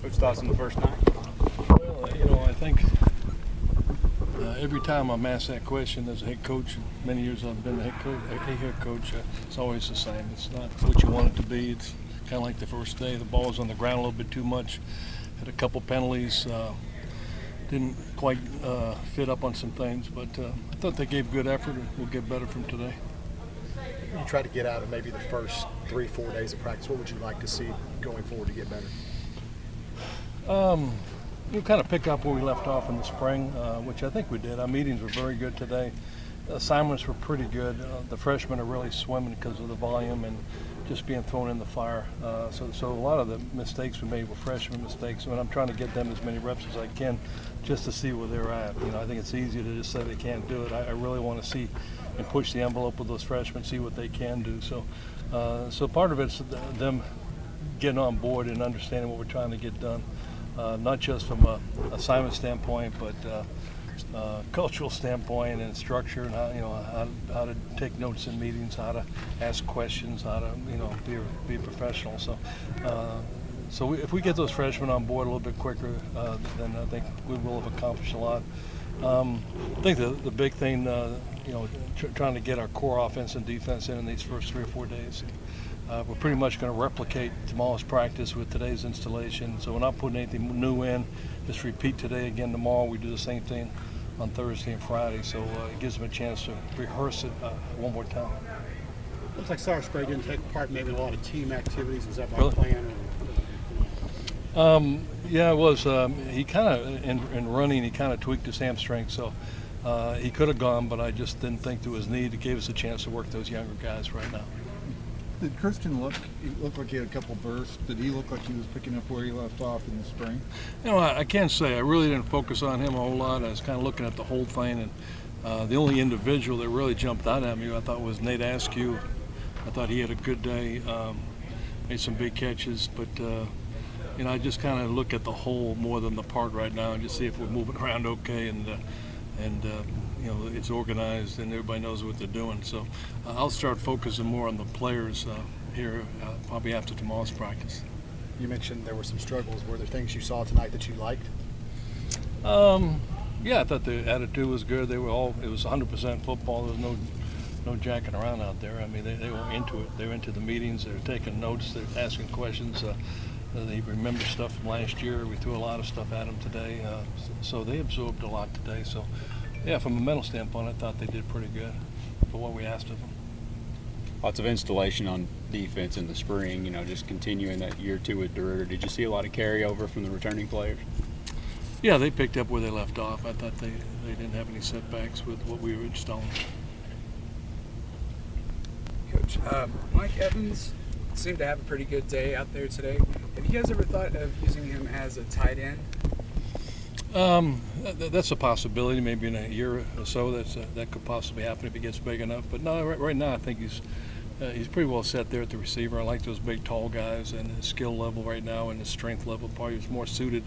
Coach, thoughts on the first night? Well, I think every time I'm asked that question as a head coach, and many years I've been a head coach, it's always the same. It's not what you want it to be. It's kind of like the first day. The ball was on the ground a little bit too much. Had a couple penalties. Didn't quite fit up on some things, but I thought they gave good effort, and we'll get better from today. You try to get out of maybe the first 3-4 days of practice. What would you like to see going forward to get better? We'll kind of pick up where we left off in the spring, which I think we did. Our meetings were very good today. Assignments were pretty good. The freshmen are really swimming because of the volume and just being thrown in the fire. So a lot of the mistakes we made were freshman mistakes. I mean, I'm trying to get them as many reps as I can just to see where they're at. I think it's easy to just say they can't do it. I really want to see and push the envelope with those freshmen, see what they can do. So part of it's them getting on board and understanding what we're trying to get done. Not just from a assignment standpoint, but cultural standpoint and structure, and how to take notes in meetings, how to ask questions, how to be professional. So if we get those freshmen on board a little bit quicker, then I think we will have accomplished a lot. I think the big thing, trying to get our core offense and defense in these first 3 or 4 days. We're pretty much going to replicate tomorrow's practice with today's installation. So we're not putting anything new in. Just repeat today again tomorrow. We do the same thing on Thursday and Friday. So it gives them a chance to rehearse it one more time. Looks like Cyrus Gray didn't take part maybe in a lot of team activities. Was that by Really? plan? Yeah, it was. He kind of, in running, he kind of tweaked his hamstring. So he could have gone, but I just didn't think there was need. It gave us a chance to work those younger guys right now. Did Christian look like he had a couple bursts? Did he look like he was picking up where he left off in the spring? I can't say. I really didn't focus on him a whole lot. I was kind of looking at the whole thing, and the only individual that really jumped out at me, I thought, was Nate Askew. I thought he had a good day, made some big catches, but I just kind of look at the whole more than the part right now, and just see if we're moving around okay, and it's organized and everybody knows what they're doing. So I'll start focusing more on the players here probably after tomorrow's practice. You mentioned there were some struggles. Were there things you saw tonight that you liked? Yeah, I thought the attitude was good. It was 100% football. There was no jacking around out there. I mean, they were into it. They were into the meetings. They were taking notes. They were asking questions. They remember stuff from last year. We threw a lot of stuff at them today. So they absorbed a lot today. So, yeah, from a mental standpoint, I thought they did pretty good for what we asked of them. Lots of installation on defense in the spring, just continuing that year 2 with DeRuiter. Did you see a lot of carryover from the returning players? Yeah, they picked up where they left off. I thought they didn't have any setbacks with what we were installing. Coach, Mike Evans seemed to have a pretty good day out there today. Have you guys ever thought of using him as a tight end? That's a possibility. Maybe in a year or so, that could possibly happen if he gets big enough. But no, right now I think he's pretty well set there at the receiver. I like those big, tall guys, and his skill level right now and his strength level probably is more suited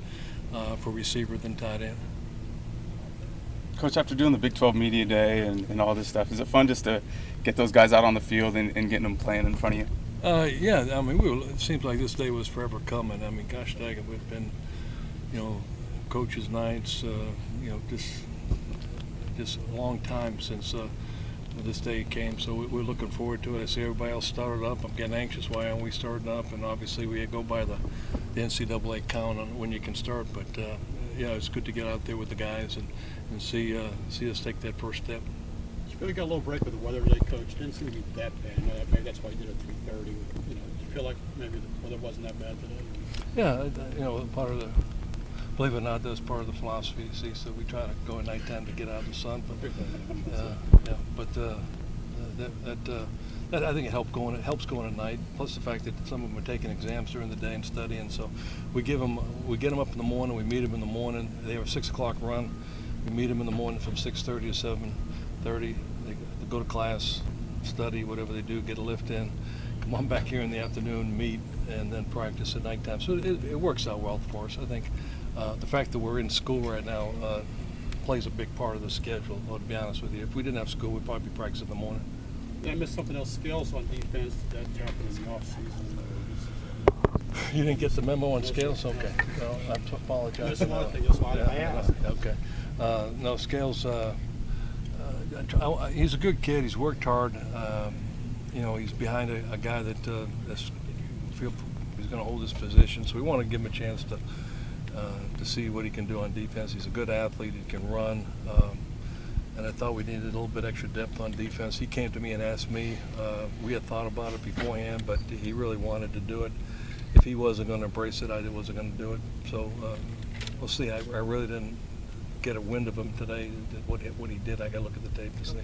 for receiver than tight end. Coach, after doing the Big 12 Media Day and all this stuff, is it fun just to get those guys out on the field and getting them playing in front of you? Yeah, I mean, it seems like this day was forever coming. I mean, gosh dang it, we've been, coaches' nights, just a long time since this day came. So we're looking forward to it. I see everybody else started up. I'm getting anxious. Why aren't we starting up? And obviously we go by the NCAA count on when you can start. But yeah, it's good to get out there with the guys and see us take that first step. You feel like you got a little break with the weather today, Coach. Didn't seem to be that bad. Maybe that's why you did it at 3:30. Did you feel like maybe the weather wasn't that bad today? Yeah, part of the. Believe it or not, that's part of the philosophy. You see, so we try to go at nighttime to get out of the sun. But that I think it helps going at night. Plus the fact that some of them are taking exams during the day and studying. So we get them up in the morning. We meet them in the morning. They have a 6 o'clock run. We meet them in the morning from 6:30 to 7:30. They go to class, study, whatever they do, get a lift in, come on back here in the afternoon, meet, and then practice at nighttime. So it works out well for us. I think the fact that we're in school right now plays a big part of the schedule, well, to be honest with you. If we didn't have school, we'd probably be practicing in the morning. Did I miss something else, skills on defense that happened in the offseason? You didn't get the memo on Scales? Okay. No, I apologize. There's a lot of things. That's why I asked. Okay. No, Scales, he's a good kid. He's worked hard. You know, he's behind a guy that feel he's going to hold his position. So we want to give him a chance to see what he can do on defense. He's a good athlete. He can run. And I thought we needed a little bit extra depth on defense. He came to me and asked me. We had thought about it beforehand, but he really wanted to do it. If he wasn't going to embrace it, I wasn't going to do it. So we'll see. I really didn't get a wind of him today. What he did, I got to look at the tape to see.